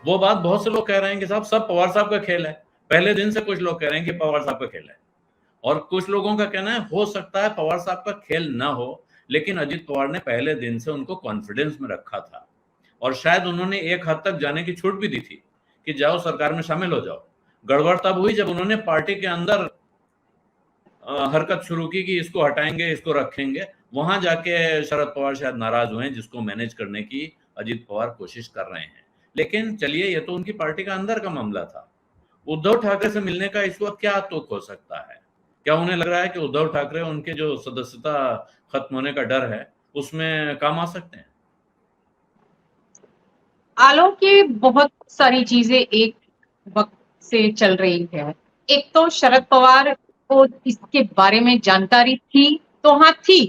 वो बात बहुत से लोग कह रहे हैं कि साहब सब पवार साहब का खेल है। पहले दिन से कुछ लोग कह रहे हैं कि पवार साहब का खेल है, और कुछ लोगों का कहना है हो सकता है पवार साहब का खेल ना हो, लेकिन अजित पवार ने पहले दिन से उनको कॉन्फिडेंस में रखा था, और शायद उन्होंने एक हद तक जाने की छूट भी दी थी कि जाओ सरकार में शामिल हो जाओ। गड़बड़ तब हुई जब उन्होंने पार्टी के अंदर हरकत शुरू की कि इसको हटाएंगे, इसको रखेंगे। वहां जाके शरद पवार शायद नाराज हुए, जिसको मैनेज करने की अजित पवार कोशिश कर रहे हैं। लेकिन चलिए, ये तो उनकी पार्टी का अंदर का मामला था। उद्धव ठाकरे से मिलने का इस वक्त क्या तुक हो सकता है? क्या उन्हें लग रहा है कि उद्धव ठाकरे उनके जो सदस्यता खत्म होने का डर है उसमें काम आ सकते हैं? आलोक, ये बहुत सारी चीजें एक वक्त से चल रही है। एक तो शरद पवार को इसके बारे में जानकारी थी, तो हाँ थी,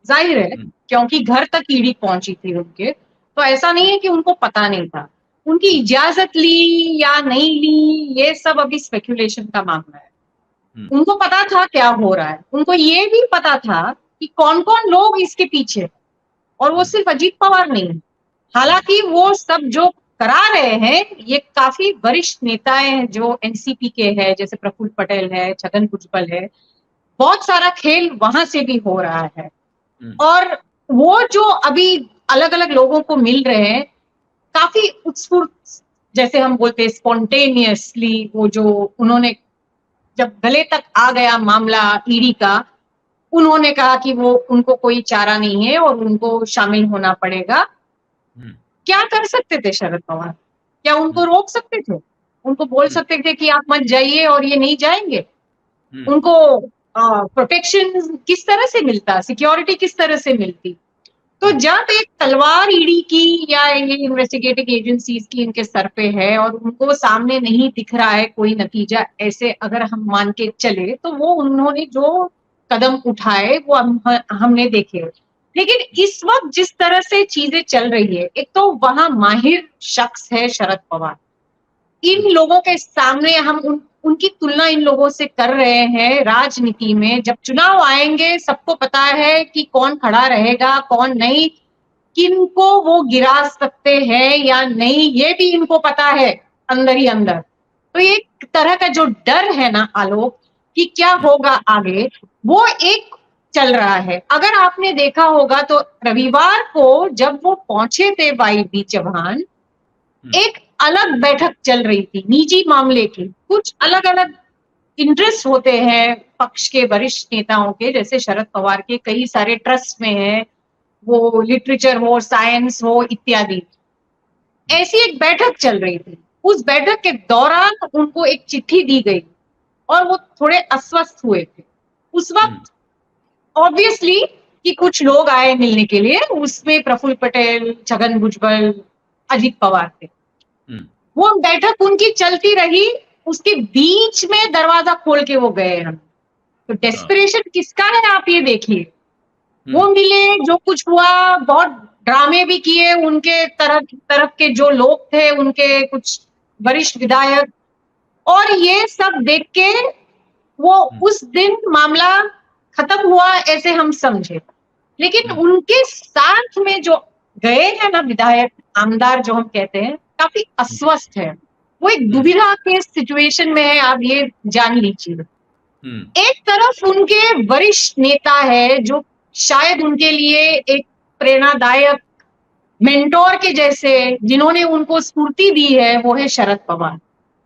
जाहिर है, क्योंकि घर तक ईडी पहुंची थी उनके, तो ऐसा नहीं है कि उनको पता नहीं था। उनकी इजाजत ली या नहीं ली, ये सब अभी स्पेकुलेशन का मामला है। उनको पता था क्या हो रहा है, उनको ये भी पता था कि कौन कौन लोग इसके पीछे हैं, और वो सिर्फ अजीत पवार नहीं है। हालांकि वो सब जो करा रहे हैं ये काफी वरिष्ठ नेताएं हैं जो एनसीपी के हैं, जैसे प्रफुल्ल पटेल है, छगन भुजबल है, बहुत सारा खेल वहां से भी हो रहा है। और वो जो अभी अलग अलग लोगों को मिल रहे हैं, काफी उत्स्फूर्त, जैसे हम बोलते हैं स्पॉन्टेनियसली, वो जो उन्होंने जब गले तक आ गया मामला ईडी का, उन्होंने कहा कि वो उनको कोई चारा नहीं है और उनको शामिल होना पड़ेगा। क्या कर सकते थे शरद पवार? क्या उनको रोक सकते थे? उनको बोल सकते थे कि आप मत जाइए और ये नहीं जाएंगे? उनको प्रोटेक्शन किस तरह से मिलता, सिक्योरिटी किस तरह से मिलती? तो जब एक तलवार ईडी की या ये इन्वेस्टिगेटिव एजेंसीज की इनके सर पे है और उनको सामने नहीं दिख रहा है कोई नतीजा, ऐसे अगर हम मान के चले, तो वो उन्होंने जो कदम उठाए वो हमने देखे। लेकिन इस वक्त जिस तरह से चीजें चल रही है, एक तो वहां माहिर शख्स है शरद पवार, इन लोगों के सामने हम उनकी तुलना इन लोगों से कर रहे हैं राजनीति में। जब चुनाव आएंगे सबको पता है कि कौन खड़ा रहेगा कौन नहीं, किनको वो गिरा सकते हैं या नहीं, ये भी इनको पता है अंदर ही अंदर। तो एक तरह का जो डर है ना आलोक कि क्या होगा आगे, वो एक चल रहा है। अगर आपने देखा होगा तो रविवार को जब वो पहुंचे थे वाई बी चौहान, एक अलग बैठक चल रही थी निजी मामले की। कुछ अलग अलग इंटरेस्ट होते हैं पक्ष के वरिष्ठ नेताओं के, जैसे शरद पवार के कई सारे ट्रस्ट में है, वो लिटरेचर हो, साइंस हो इत्यादि। ऐसी एक बैठक चल रही थी। उस बैठक के दौरान उनको एक चिट्ठी दी गई और वो थोड़े अस्वस्थ हुए थे उस वक्त। ऑब्वियसली कि कुछ लोग आए मिलने के लिए, उसमें प्रफुल्ल पटेल, छगन भुजबल, अजित पवार थे। वो बैठक उनकी चलती रही, उसके बीच में दरवाजा खोल के वो गए हम। तो डेस्परेशन किसका है आप ये देखिए। वो मिले, जो कुछ हुआ, बहुत ड्रामे भी किए उनके तरफ के जो लोग थे, उनके कुछ वरिष्ठ विधायक, और ये सब देख के वो उस दिन मामला खत्म हुआ ऐसे हम समझे। लेकिन उनके साथ में जो गए हैं ना विधायक, आमदार जो हम कहते हैं, काफी अस्वस्थ है। वो एक दुविधा के सिचुएशन में है, आप ये जान लीजिए। एक तरफ उनके वरिष्ठ नेता है जो शायद उनके लिए एक प्रेरणादायक मेंटोर के जैसे, जिन्होंने उनको स्फूर्ति दी है, वो है शरद पवार।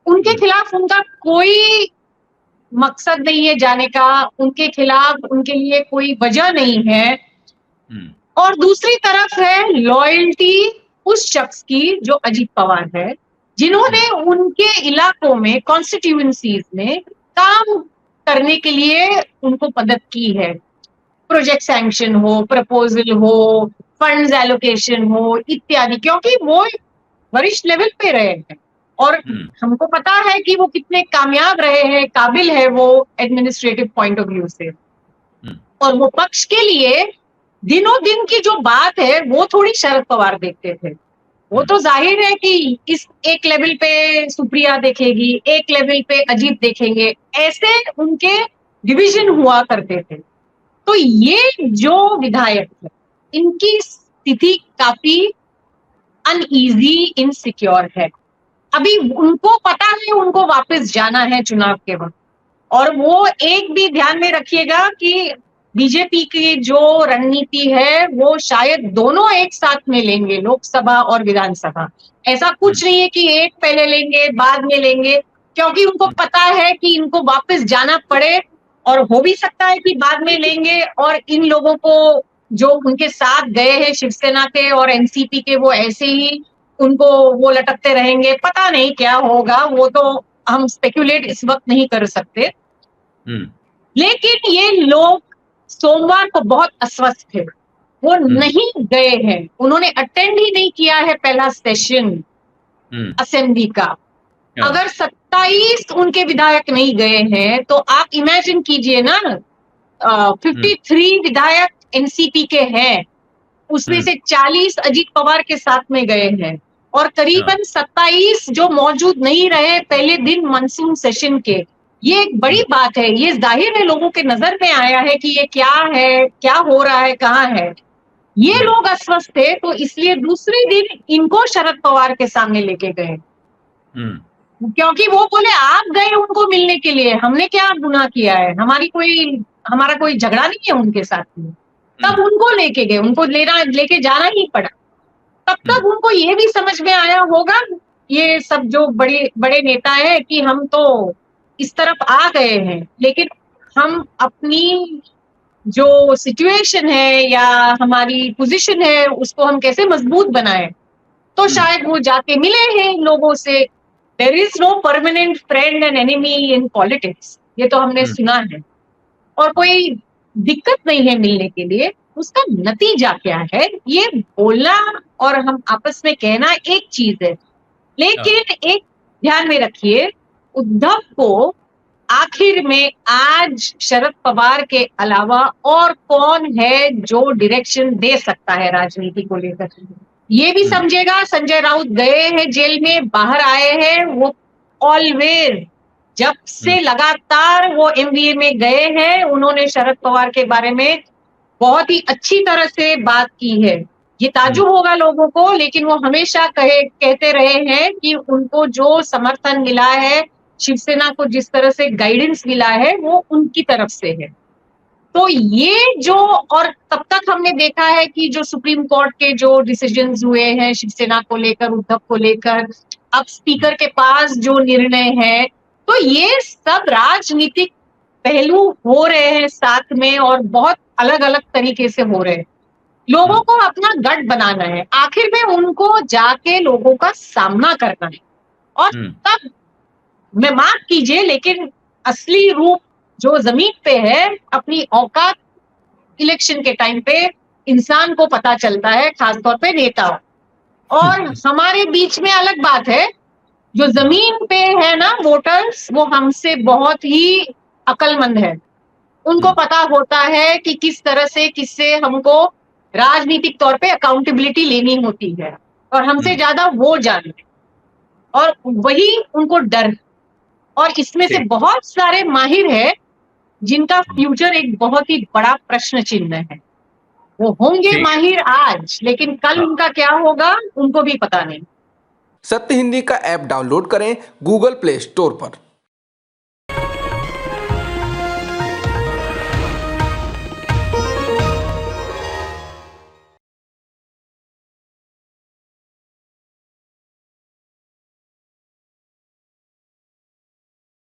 उनके खिलाफ उनका कोई मकसद नहीं है जाने का, उनके खिलाफ उनके लिए कोई वजह नहीं है। और दूसरी तरफ है लॉयल्टी उस शख्स की जो अजीत पवार है, जिन्होंने उनके इलाकों में, कॉन्स्टिट्यूएंसीज में काम करने के लिए उनको मदद की है। प्रोजेक्ट सैंक्शन हो, प्रपोजल हो, फंड्स एलोकेशन हो इत्यादि, क्योंकि वो वरिष्ठ लेवल पे रहे हैं और हमको पता है कि वो कितने कामयाब रहे हैं, काबिल है वो एडमिनिस्ट्रेटिव पॉइंट ऑफ व्यू से। और वो पक्ष के लिए दिनों दिन की जो बात है वो थोड़ी शरद पवार देखते थे। वो तो जाहिर है कि इस एक लेवल पे सुप्रिया देखेगी, एक लेवल पे अजीत देखेंगे, ऐसे उनके डिवीजन हुआ करते थे। तो ये जो विधायक है, इनकी स्थिति काफी अनईजी, इनसिक्योर है। अभी उनको पता है उनको वापस जाना है चुनाव के वक्त, और वो एक भी ध्यान में रखिएगा कि बीजेपी की जो रणनीति है वो शायद दोनों एक साथ में लेंगे, लोकसभा और विधानसभा। ऐसा कुछ नहीं है कि एक पहले लेंगे बाद में लेंगे, क्योंकि उनको पता है कि इनको वापस जाना पड़े, और हो भी सकता है कि बाद में लेंगे और इन लोगों को जो उनके साथ गए हैं शिवसेना के और एनसीपी के, वो ऐसे ही उनको वो लटकते रहेंगे। पता नहीं क्या होगा, वो तो हम स्पेकुलेट इस वक्त नहीं कर सकते। लेकिन ये लोग सोमवार को बहुत अस्वस्थ थे, वो नहीं गए हैं, उन्होंने अटेंड ही नहीं किया है पहला सेशन असेंबली का। अगर 27 उनके विधायक नहीं गए हैं तो आप इमेजिन कीजिए ना, 53 विधायक एनसीपी के हैं, उसमें से 40 अजीत पवार के साथ में गए हैं, और करीबन 27 जो मौजूद नहीं रहे पहले दिन मानसून सेशन के। ये एक बड़ी बात है, ये जाहिर है लोगों के नजर में आया है कि ये क्या है, क्या हो रहा है, कहाँ है। ये लोग अस्वस्थ थे, तो इसलिए दूसरे दिन इनको शरद पवार के सामने लेके गए, क्योंकि वो बोले आप गए उनको मिलने के लिए, हमने क्या गुनाह किया है, हमारा कोई झगड़ा नहीं है उनके साथ में। तब उनको लेके गए, उनको लेके जाना ही पड़ा। तब तक उनको ये भी समझ में आया होगा, ये सब जो बड़े बड़े नेता है, कि हम तो इस तरफ आ गए हैं, लेकिन हम अपनी जो सिचुएशन है या हमारी पोजीशन है उसको हम कैसे मजबूत बनाएं। तो शायद वो जाके मिले हैं लोगों से। There is no permanent friend and enemy in politics, ये तो हमने सुना है, और कोई दिक्कत नहीं है मिलने के लिए। उसका नतीजा क्या है ये बोलना और हम आपस में कहना एक चीज है, लेकिन एक ध्यान में रखिए, उद्धव को आखिर में आज शरद पवार के अलावा और कौन है जो डायरेक्शन दे सकता है राजनीति को लेकर। ये भी समझेगा, संजय राउत गए हैं जेल में, बाहर आए हैं, वो ऑलवेज जब से लगातार वो एमवीए में गए हैं, उन्होंने शरद पवार के बारे में बहुत ही अच्छी तरह से बात की है। ये ताजुब होगा लोगों को, लेकिन वो हमेशा कहते रहे हैं कि उनको जो समर्थन मिला है, शिवसेना को जिस तरह से गाइडेंस मिला है, वो उनकी तरफ से है। तो ये जो, और तब तक हमने देखा है कि जो सुप्रीम कोर्ट के जो डिसीजंस हुए हैं शिवसेना को लेकर, उद्धव को लेकर, अब स्पीकर के पास जो निर्णय है, तो ये सब राजनीतिक पहलू हो रहे हैं साथ में, और बहुत अलग अलग तरीके से हो रहे हैं। लोगों को अपना गढ़ बनाना है, आखिर में उनको जाके लोगों का सामना करना है, और तब मैं माफ कीजिए लेकिन असली रूप जो जमीन पे है, अपनी औकात इलेक्शन के टाइम पे इंसान को पता चलता है, खासतौर पे नेताओं। और हमारे बीच में अलग बात है, जो जमीन पे है ना वोटर्स, वो हमसे बहुत ही अक्लमंद है। उनको पता होता है कि किस तरह से किससे हमको राजनीतिक तौर पे अकाउंटेबिलिटी लेनी होती है, और हमसे ज्यादा वो जानते, और वही उनको डर। और इसमें से बहुत सारे माहिर है जिनका फ्यूचर एक बहुत ही बड़ा प्रश्न चिन्ह है। वो होंगे माहिर आज, लेकिन कल उनका क्या होगा उनको भी पता नहीं। सत्य हिंदी का ऐप डाउनलोड करें गूगल प्ले स्टोर पर।